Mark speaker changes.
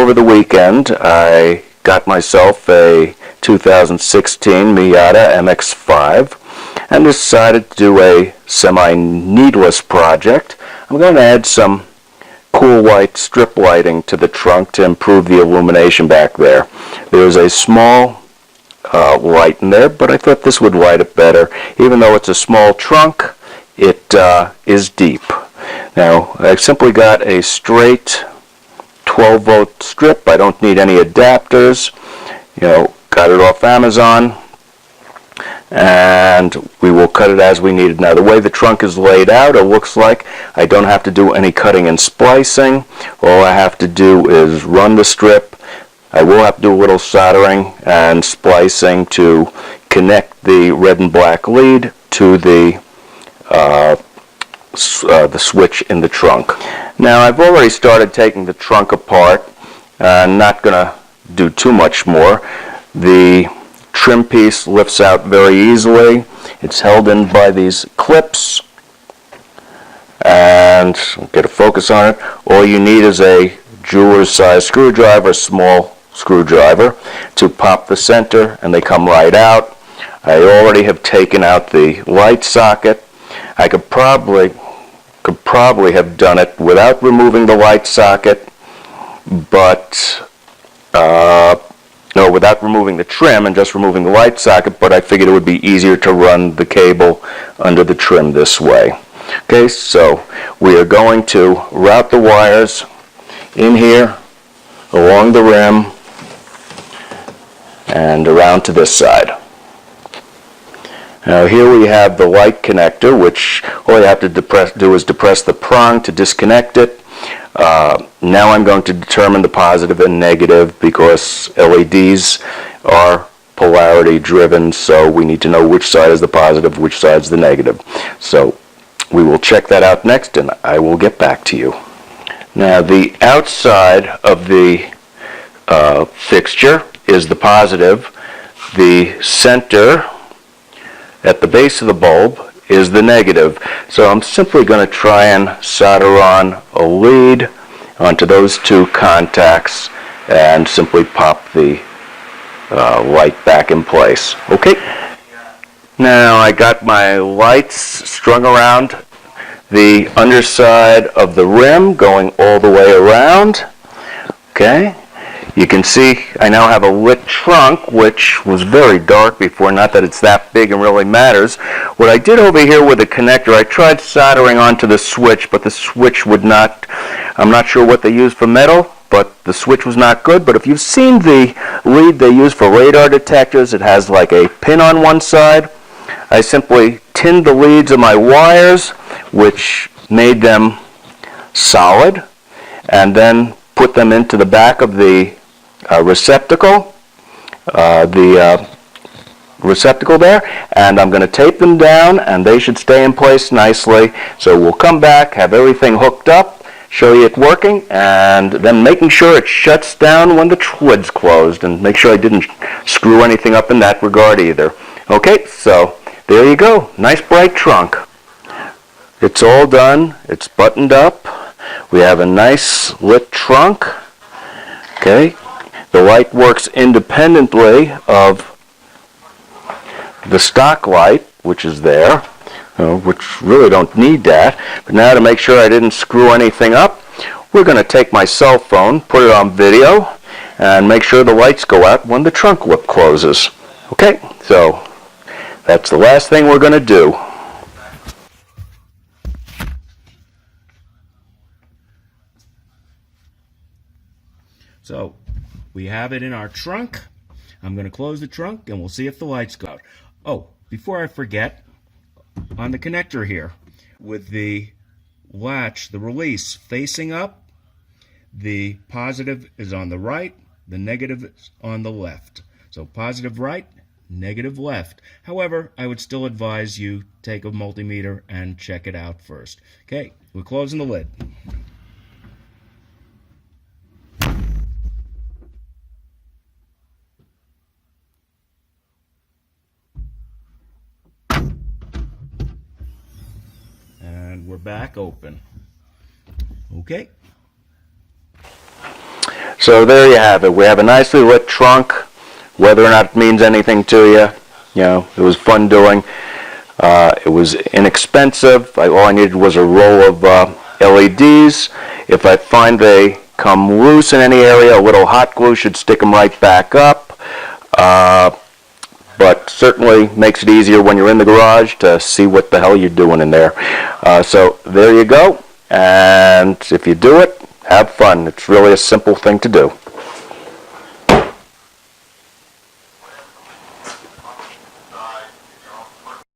Speaker 1: over the weekend, I got myself a 2016 Miata MX-5 and decided to do a semi-needless project. I'm going to add some cool white strip lighting to the trunk to improve the illumination back there. There's a small light in there, but I thought this would light it better. Even though it's a small trunk, it is deep. Now, I simply got a straight 12-volt strip. I don't need any adapters. Got it off Amazon, and we will cut it as we need it. Now, the way the trunk is laid out, it looks like I don't have to do any cutting and splicing. All I have to do is run the strip. I will have to do a little soldering and splicing to connect the red and black lead to the switch in the trunk. Now, I've already started taking the trunk apart. I'm not going to do too much more. The trim piece lifts out very easily. It's held in by these clips, and I'll get a focus on it. All you need is a jeweler's size screwdriver, small screwdriver, to pop the center, and they come right out. I already have taken out the light socket. I could probably have done it without removing the light socket, but no, without removing the trim and just removing the light socket, but I figured it would be easier to run the cable under the trim this way. Okay, so we are going to route the wires in here along the rim and around to this side. Now here we have the light connector, which all you have to do is depress the prong to disconnect it. Now I'm going to determine the positive and negative because LEDs are polarity driven, so we need to know which side is the positive, which side is the negative. So we will check that out next, and I will get back to you. Now, the outside of the fixture is the positive. The center at the base of the bulb is the negative. So I'm simply going to try and solder on a lead onto those two contacts and simply pop the light back in place. Okay. Now I got my lights strung around the underside of the rim going all the way around. Okay. You can see I now have a lit trunk, which was very dark before. Not that it's that big and really matters. What I did over here with the connector, I tried soldering onto the switch, but the switch would not. I'm not sure what they used for metal, but the switch was not good. But if you've seen the lead they use for radar detectors, it has like a pin on one side. I simply tinned the leads of my wires, which made them solid, and then put them into the back of the receptacle there, and I'm going to tape them down, and they should stay in place nicely. So we'll come back, have everything hooked up, show you it working, and then making sure it shuts down when the lid's closed, and make sure I didn't screw anything up in that regard either. Okay, so there you go. Nice bright trunk. It's all done. It's buttoned up. We have a nice lit trunk. Okay. The light works independently of the stock light, which is there, which really don't need that. But now, to make sure I didn't screw anything up, we're going to take my cell phone, put it on video, and make sure the lights go out when the trunk lip closes. Okay, so that's the last thing we're going to do.
Speaker 2: So we have it in our trunk. I'm going to close the trunk and we'll see if the lights go out. Oh, before I forget, on the connector here, with the latch, the release facing up, the positive is on the right, the negative is on the left. So positive right, negative left. However, I would still advise you take a multimeter and check it out first. Okay, we're closing the lid. We're back open. Okay.
Speaker 1: So there you have it. We have a nicely lit trunk. Whether or not it means anything to you, it was fun doing. It was inexpensive. All I needed was a roll of LEDs. If I find they come loose in any area, a little hot glue should stick them right back up. But certainly makes it easier when you're in the garage to see what the hell you're doing in there. So there you go. And if you do it, have fun. It's really a simple thing to do.